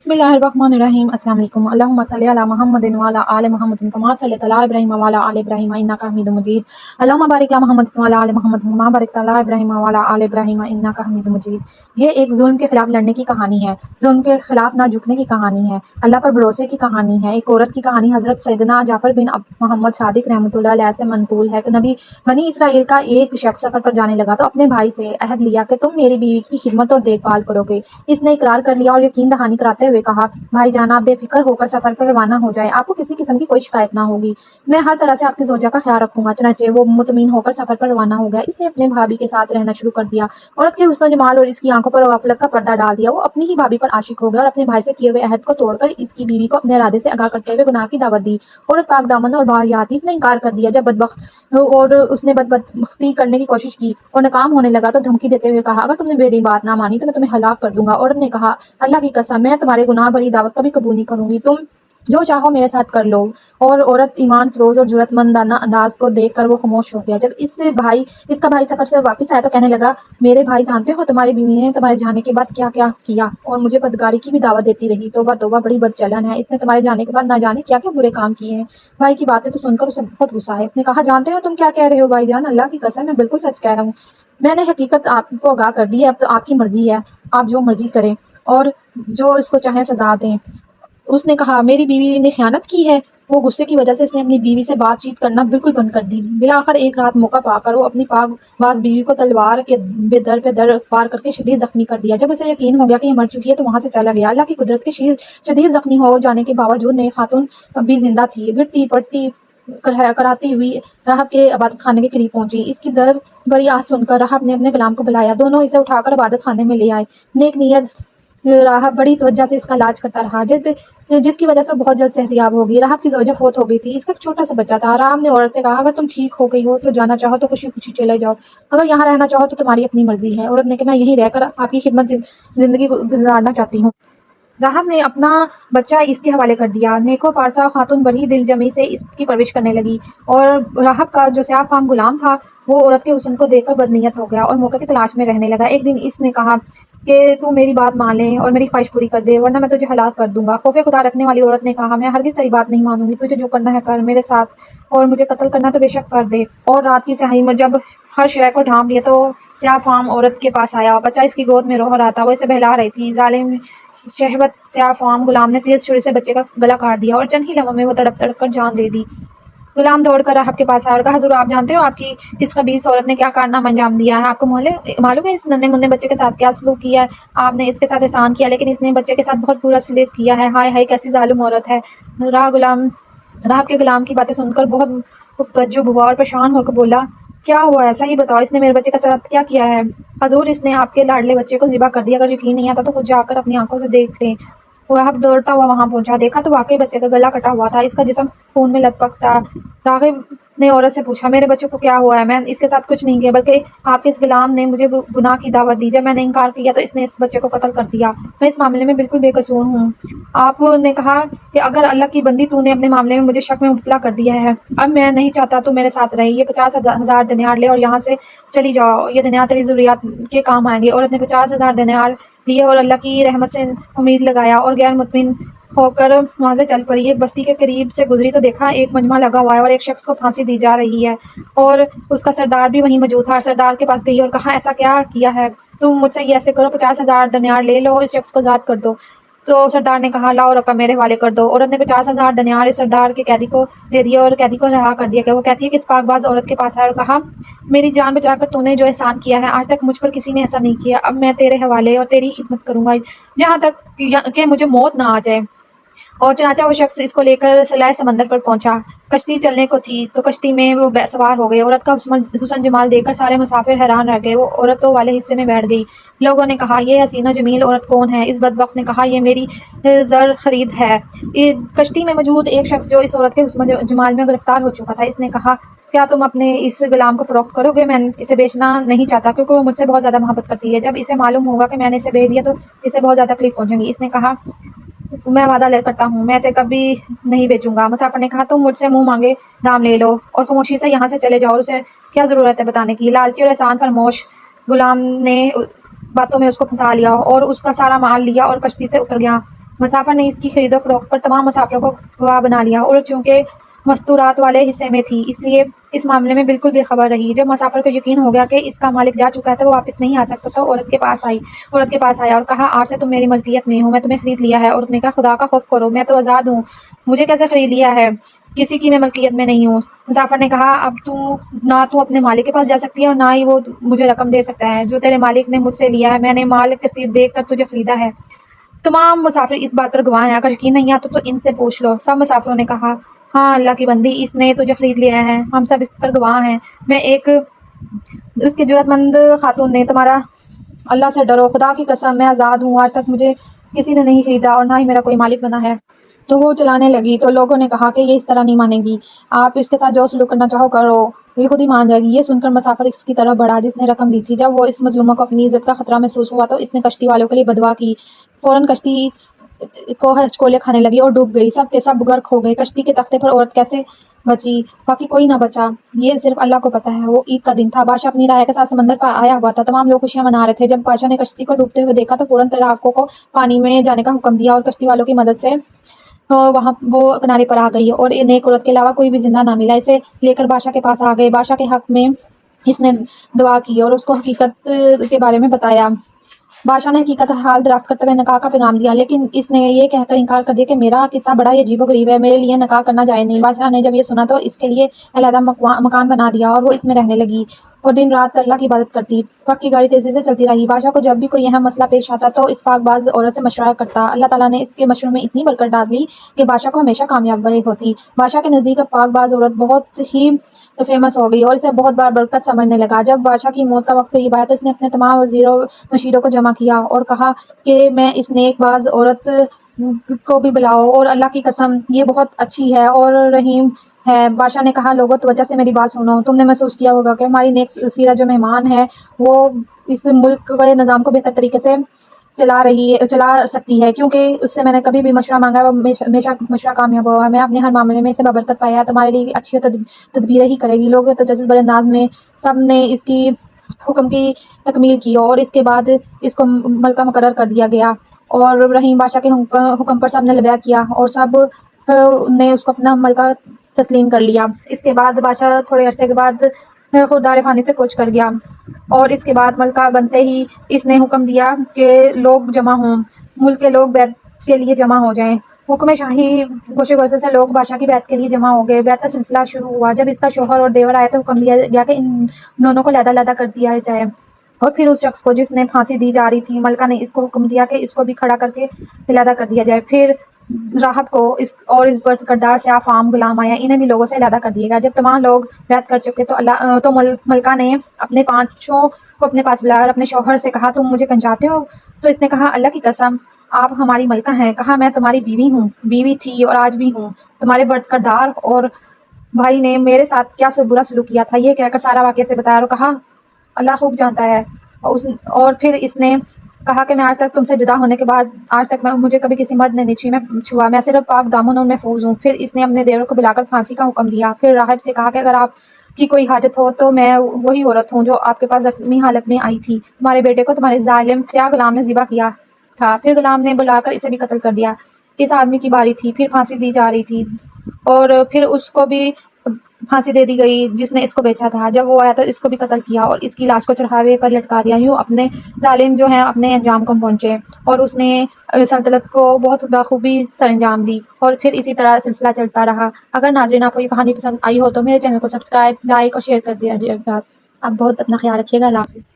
बिस्मिल्लाहिर्रहमानिर्रहीम। अस्सलाम वालेकुम। अल्लाहुम्मा सल्लि अला मुहम्मदिन व अला आलि मुहम्मदिन कमा सल्लैता अला इब्राहीम व अला आलि इब्राहीम इन्नका हमीदुम मजीद। अल्लाहुम्मा बारिक अला मुहम्मदिन व अला आलि मुहम्मदिन कमा बारकता अला इब्राहीम व अला आलि इब्राहीम इन्नका हमीदुम मजीद। ये एक जुल्म के खिलाफ लड़ने की कहानी है, जुल्म के खिलाफ ना झुकने की कहानी है, अल्लाह पर भरोसे की कहानी है। एक औरत की कहानी हजरत सैयदना जाफर बिन मोहम्मद सादिक रहमतुल्लाह अलैह से मनकूल है। नबी बनी इसराइल का एक शख्स सफर पर जाने लगा तो अपने भाई से अहद लिया कि तुम मेरी बीवी की खिदमत और देखभाल करोगे। इसने इकरार कर लिया और यकीन दहानी कराते हुए कहा, भाई जान आप बेफिक्र होकर सफर पर रवाना हो जाए, आपको किसी किस्म की कोई शिकायत ना होगी, मैं हर तरह से आपकी जोजा का ख्याल रखूंगा। चनाचे वो मुतमीन होकर सफर पर रवाना हो गया। इसने अपने भाभी के साथ रहना शुरू कर दिया। औरत के हुस्न जमाल और इसकी आंखों पर गफलत का पर्दा डाल दिया। वो अपनी ही भाभी पर आशिक हो गया और अपने भाई से किए हुए अहद को तोड़कर इसकी बीवी को अपने इरादे से आगाह करते हुए गुनाह की दावत दी। औरत पाक दामन और बाहियात थी, इसने इनकार कर दिया। जब बदबख्त और उसने बदबख्ती करने की कोशिश की और नाकाम होने लगा तो धमकी देते हुए कहा, अगर तुमने मेरी बात ना मानी तो मैं तुम्हें हलाक कर दूंगा। औरत ने कहा, अल्लाह की कसम मैं तुम्हारे गुनाह भरी दावत कभी कबूल नहीं करूंगी, तुम जो चाहो मेरे साथ कर लो। और औरत ईमान फरोज और जुरतमंदाना अंदाज को देखकर वो खामोश हो गया। जब इसका भाई सफर से वापस आया तो कहने लगा, मेरे भाई जानते हो तुम्हारी बीवी ने तुम्हारे जाने के बाद क्या क्या किया और मुझे बदकारी की भी दावत देती रही। तौबा तौबा, बड़ी बदचलन है, इसने तुम्हारे जाने के बाद ना जाने क्या क्या बुरे काम किए हैं। भाई की बातें तो सुनकर उसे बहुत गुस्सा है। इसने कहा, जानते हो तुम क्या कह रहे हो भाईजान, अल्लाह की कसम मैं बिल्कुल सच कह रहा हूँ। मैंने हकीकत आपको आगाह कर दी है, अब तो आपकी मर्जी है, आप जो मर्जी करें और जो इसको चाहे सजा दें। उसने कहा, मेरी बीवी ने खयानत की है। वो गुस्से की वजह से इसने अपनी बीवी से बातचीत करना बिल्कुल बंद कर दी। बिलाखिर एक रात मौका पाकर वो अपनी पाकबाज बीवी को तलवार के बेदर पे दर पार करके शदीद जख्मी कर दिया। जब उसे यकीन हो गया कि ये मर चुकी है तो वहां से चला गया। अल्लाह की कुदरत के शदीद जख्मी हो जाने के बावजूद नई खातून भी जिंदा थी। गिरती पड़ती कराती हुई राहब के इबादत खाने के करीब पहुंची। इसकी दर बड़ी आह सुनकर राहब ने अपने गुलाम को बुलाया। दोनों इसे उठाकर इबादत खाने में ले आए। नेक नियत राहब बड़ी तवज्जो से इसका इलाज करता रहा, जिसकी वजह से बहुत जल्द सेहतयाब होगी। राहब की जोजा फौत हो गई थी, इसका छोटा सा बच्चा था। राहब ने औरत से कहा, अगर तुम ठीक हो गई हो तो जाना चाहो तो खुशी खुशी चले जाओ, अगर यहाँ रहना चाहो तो तुम्हारी अपनी मर्जी है। औरत ने कहा, मैं यहीं रहकर आपकी खिदमत जिंदगी गुजारना चाहती हूँ। राहब ने अपना बच्चा इसके हवाले कर दिया। नेको पारसा खातून बड़ी दिल जमी से इसकी परवरिश करने लगी और राहब का जो स्याह फाम गुलाम था वो औरत के हुस्न को देखकर बदनीयत हो गया और मौके की तलाश में रहने लगा। एक दिन इसने कहा कि तू मेरी बात मान ले और मेरी ख्वाहिश पूरी कर दे, वरना मैं तुझे हलाक कर दूंगा। खौफे खुदा रखने वाली औरत ने कहा, मैं हरगिज तेरी बात नहीं मानूंगी, तुझे जो करना है कर मेरे साथ, और मुझे कत्ल करना तो बेशक कर दे। और रात की स्याही में जब हर शय को ढांप लिया तो स्याह फाम औरत के पास आया। बच्चा इसकी गोद में रो रहा था, वो इसे बहला रही थी। जालिम शहवत स्याह फाम गुलाम ने तेज छुरी से बच्चे का गला काट दिया और चंद ही लम्हों में वो तड़प तड़प कर जान दे दी। गुलाम दौड़कर राहब के पास आया और कहा, हुजूर आप जानते हो आपकी इस खबीस औरत ने क्या कारनामा अंजाम दिया है? आपको मालूम है इस नन्हे मुन्ने बच्चे के साथ क्या सलूक किया है? आपने इसके साथ एहसान किया लेकिन इसने बच्चे के साथ बहुत बुरा सलूक किया है। हाय हाय, कैसी जालिम औरत है। राहब के गुलाम की बातें सुनकर बहुत तज्जुब हुआ और परेशान होकर बोला, क्या हुआ, ऐसा ही बताओ, इसने मेरे बच्चे के साथ क्या किया है? हजूर, इसने आपके लाडले बच्चे को ज़िबा कर दिया, अगर यकीन नहीं आता तो खुद जाकर अपनी आंखों से देख लें। राहब दौड़ता हुआ वहां पहुंचा, देखा तो वाकई बच्चे का गला कटा हुआ था, इसका जिस्म खून में लथपथ था। रागिब ने औरत से पूछा, मेरे बच्चे को क्या हुआ है? मैं इसके साथ कुछ नहीं किया, बल्कि आपके इस गुलाम ने मुझे गुनाह की दावत दी। जब मैंने इनकार किया तो इसने इस बच्चे को कत्ल कर दिया। मैं इस मामले में बिल्कुल बेकसूर हूँ। आपने कहा कि अगर अल्लाह की बंदी तूने अपने मामले में मुझे शक में मुब्तला कर दिया है, अब मैं नहीं चाहता तू मेरे साथ रहे। ये 50,000 दिनार ले और यहाँ से चली जाओ, ये दिनार तेरी जरूरियात के काम आएंगे। औरत ने 50,000 दिनार लिए और अल्लाह की रहमत से उम्मीद लगाया और गैर मुतमिन होकर वहां से चल पड़ी। एक बस्ती के करीब से गुजरी तो देखा एक मजमा लगा हुआ है और एक शख्स को फांसी दी जा रही है और उसका सरदार भी वहीं मौजूद था। सरदार के पास गई और कहा, ऐसा क्या किया है? तुम मुझसे ये ऐसे करो, 50,000 दिनार ले लो और इस शख्स को आजाद कर दो। तो सरदार ने कहा, लाओ रकम मेरे हवाले कर दो। औरत ने 50,000 दिनार इस सरदार के कैदी को दे दिया और कैदी को रिहा कर दिया गया। वो कहती है कि इस पाकबाज औरत के पास आया और कहा, मेरी जान बचाकर तूने जो एहसान किया है, आज तक मुझ पर किसी ने ऐसा नहीं किया। अब मैं तेरे हवाले और तेरी खिदमत करूंगा जहाँ तक कि मुझे मौत ना आ जाए। और चनाचा वो शख्स इसको लेकर सलाह समंदर पर पहुंचा। कश्ती चलने को थी तो कश्ती में वो सवार हो गए। औरत का हुस्न जमाल देखकर सारे मुसाफिर हैरान रह गए। वो औरतों वाले हिस्से में बैठ गई। लोगों ने कहा, ये हसीना जमील औरत कौन है? इस बदबख्त ने कहा, ये मेरी जर खरीद है। कश्ती में मौजूद एक शख्स जो इस औरत के हुस्न जमाल में गिरफ्तार हो चुका था, इसने कहा, क्या तुम अपने इस गुलाम को फरोख्त करोगे? मैं इसे बेचना नहीं चाहता क्योंकि वो मुझसे बहुत ज़्यादा मोहब्बत करती है। जब इसे मालूम होगा कि मैंने इसे बेच दिया तो इसे बहुत ज़्यादा तकलीफ पहुंचेगी। इसने कहा, मैं वादा करता हूँ मैं इसे कभी नहीं बेचूंगा। मुसाफिर ने कहा, तुम मुझसे मुंह मांगे दाम ले लो और खामोशी से यहाँ से चले जाओ। उसे क्या जरूरत है बताने की? लालची और एहसान फरमोश गुलाम ने बातों में उसको फंसा लिया और उसका सारा माल लिया और कश्ती से उतर गया। مسافر نے اس کی خرید و فروخت پر تمام مسافروں کو گواہ بنا لیا اور چونکہ مستورات والے حصے میں تھی اس لیے اس معاملے میں بالکل بے خبر رہی۔ جب مسافر کو یقین ہو گیا کہ اس کا مالک جا چکا ہے تو وہ واپس نہیں آ سکتا تو عورت کے پاس آیا اور کہا آج سے تم میری ملکیت میں ہو، میں تمہیں خرید لیا ہے۔ عورت نے کہا خدا کا خوف کرو، میں تو آزاد ہوں، مجھے کیسے خرید لیا ہے، کسی کی میں ملکیت میں نہیں ہوں۔ مسافر نے کہا اب نہ تو اپنے مالک کے پاس جا سکتی ہے اور نہ ہی وہ مجھے رقم دے سکتا ہے جو تیرے مالک نے مجھ سے لیا ہے، میں نے مال کثیر دیکھ کر تجھے خریدا ہے۔ تمام مسافر اس بات پر گواہ ہیں، اگر یقین نہیں آتا تو ان سے پوچھ لو۔ سب مسافروں نے کہا ہاں اللہ کی بندی، اس نے تجھے خرید لیا ہے، ہم سب اس پر گواہ ہیں۔ اس کی جرات مند خاتون نے تمہارا اللہ سے ڈرو، خدا کی قسم میں آزاد ہوں، آج تک مجھے کسی نے نہیں خریدا اور نہ ہی میرا کوئی مالک بنا ہے۔ تو وہ چلانے لگی تو لوگوں نے کہا کہ یہ اس طرح نہیں مانے گی، آپ اس کے ساتھ جو سلوک کرنا چاہو کرو، یہ خود ہی مان جائے گی۔ یہ سن کر مسافر اس کی طرف بڑھا جس نے رقم دی تھی۔ جب وہ اس مظلومہ کو اپنی عزت کا خطرہ محسوس ہوا تو اس نے کشتی والوں کے لیے بدعا کی، فوراً کشتی کو ہچکولے کھانے لگی اور ڈوب گئی، سب کے سب غرق ہو گئے۔ کشتی کے تختے پر عورت کیسے بچی، باقی کوئی نہ بچا، یہ صرف اللہ کو پتہ ہے۔ وہ عید کا دن تھا، بادشاہ اپنی رعایا کے ساتھ سمندر پر آیا ہوا تھا، تمام لوگ خوشیاں منا رہے تھے۔ جب بادشاہ نے کشتی کو ڈوبتے ہوئے دیکھا تو فوراً تیراکوں کو پانی میں جانے کا حکم دیا اور کشتی والوں کی مدد سے وہاں وہ کنارے پر آ گئی اور نیک عورت کے علاوہ کوئی بھی زندہ نہ ملا۔ اسے لے کر بادشاہ کے پاس آ گئے، بادشاہ کے حق میں اس نے دعا کی اور اس کو حقیقت کے بارے میں بتایا۔ بادشاہ نے حقیقت حال دریافت کرتے ہوئے نکاح کا پیغام دیا، لیکن اس نے یہ کہہ کر انکار کر دیا کہ میرا قصہ بڑا ہی عجیب و غریب ہے، میرے لیے نکاح کرنا جائز نہیں۔ بادشاہ نے جب یہ سنا تو اس کے لیے علیحدہ مکان بنا دیا اور وہ اس میں رہنے لگی اور دن رات اللہ کی عبادت کرتی۔ وقت کی گاڑی تیزی سے چلتی رہی، بادشاہ کو جب بھی کوئی اہم مسئلہ پیش آتا تو اس پاک باز عورت سے مشورہ کرتا۔ اللہ تعالیٰ نے اس کے مشورے میں اتنی برکت ڈال دی کہ بادشاہ کو ہمیشہ کامیابی ہوتی۔ بادشاہ کے نزدیک اب پاک باز عورت بہت ہی فیمس ہو گئی اور اسے بہت بار برکت سمجھنے لگا۔ جب بادشاہ کی موت کا وقت قریب آیا تو اس نے اپنے تمام وزیروں مشیروں کو جمع کیا اور کہا کہ میں اس نیک باز عورت کو بھی بلاؤ، اور اللہ کی قسم یہ بہت اچھی ہے اور رحیم ہے۔ بادشاہ نے کہا لوگوں توجہ سے میری بات سنو، تم نے محسوس کیا ہوگا کہ ہماری نیک سیرت جو مہمان ہے وہ اس ملک کے نظام کو بہتر طریقے سے چلا سکتی ہے، کیونکہ اس سے میں نے کبھی بھی مشورہ مانگا ہے وہ ہمیشہ مشورہ کامیاب ہوا ہے، میں اپنے ہر معاملے میں اسے بابرکت پایا ہے، تمہارے لیے اچھی تدبیریں ہی کرے گی۔ لوگ تجسس بڑے انداز میں سب نے اس کی حکم کی تکمیل کی اور اس کے بعد اس کو ملکہ مقرر کر دیا گیا اور رحیم بادشاہ کے حکم پر سب نے بیعت کیا اور سب نے اس کو اپنا ملکہ تسلیم کر لیا۔ اس کے بعد بادشاہ تھوڑے عرصے کے بعد خوددار فانی سے کوچ کر گیا اور اس کے بعد ملکہ بنتے ہی اس نے حکم دیا کہ لوگ جمع ہوں، ملک کے لوگ بیعت کے لیے جمع ہو جائیں۔ حکم شاہی گوشے گوشے سے لوگ بادشاہ کی بیعت کے لیے جمع ہو گئے۔ بیعت کا سلسلہ شروع ہوا۔ جب اس کا شوہر اور دیور آئے تو حکم دیا گیا کہ ان دونوں کو علیحدہ علیحدہ کر دیا جائے اور پھر اس شخص کو جس نے پھانسی دی جا رہی تھی، ملکہ نے اس کو حکم دیا کہ اس کو بھی کھڑا کر کے علیحدہ کر دیا جائے۔ پھر راہب کو اور اس پر کردار سے عام غلام آیا، انہیں بھی لوگوں سے علیحدہ کر دیا گیا۔ جب تمام لوگ بیعت کر چکے تو ملکہ نے اپنے پانچوں کو اپنے پاس بلایا اور اپنے شوہر سے کہا تم مجھے پہچانتے ہو؟ تو اس نے کہا اللہ کی قسم آپ ہماری ملکہ ہیں۔ کہا میں تمہاری بیوی تھی اور آج بھی ہوں۔ تمہارے کردار اور بھائی نے میرے ساتھ کیا برا سلوک کیا تھا، یہ کہہ کر سارا واقعہ سے بتایا اور کہا اللہ خوب جانتا ہے۔ اور پھر اس نے کہا کہ میں آج تک تم سے جدا ہونے کے بعد آج تک مجھے کبھی کسی مرد نے نہیں چھوا، میں صرف پاک دامن اور محفوظ ہوں۔ پھر اس نے اپنے دیور کو بلا کر پھانسی کا حکم دیا۔ پھر راہب سے کہا کہ اگر آپ کی کوئی حاجت ہو تو میں وہی عورت ہوں جو آپ کے پاس زخمی حالت میں آئی تھی، تمہارے بیٹے کو تمہارے ظالم سیاہ غلام نے ذبح کیا تھا۔ پھر غلام نے بلا کر اسے بھی قتل کر دیا۔ اس آدمی کی باری تھی، پھر پھانسی دی جا رہی تھی اور پھر اس کو بھی پھانسی دے دی گئی جس نے اس کو بیچا تھا۔ جب وہ آیا تو اس کو بھی قتل کیا اور اس کی لاش کو چڑھاوے پر لٹکا دیا۔ یوں اپنے ظالم جو ہیں اپنے انجام کو پہنچے اور اس نے سلطنت کو بہت بخوبی سر انجام دی اور پھر اسی طرح سلسلہ چلتا رہا۔ اگر ناظرین آپ کو یہ کہانی پسند آئی ہو تو میرے چینل کو سبسکرائب، لائک اور شیئر کر دیا جائے گا۔ آپ بہت اپنا خیال رکھیے گا۔ اللہ حافظ۔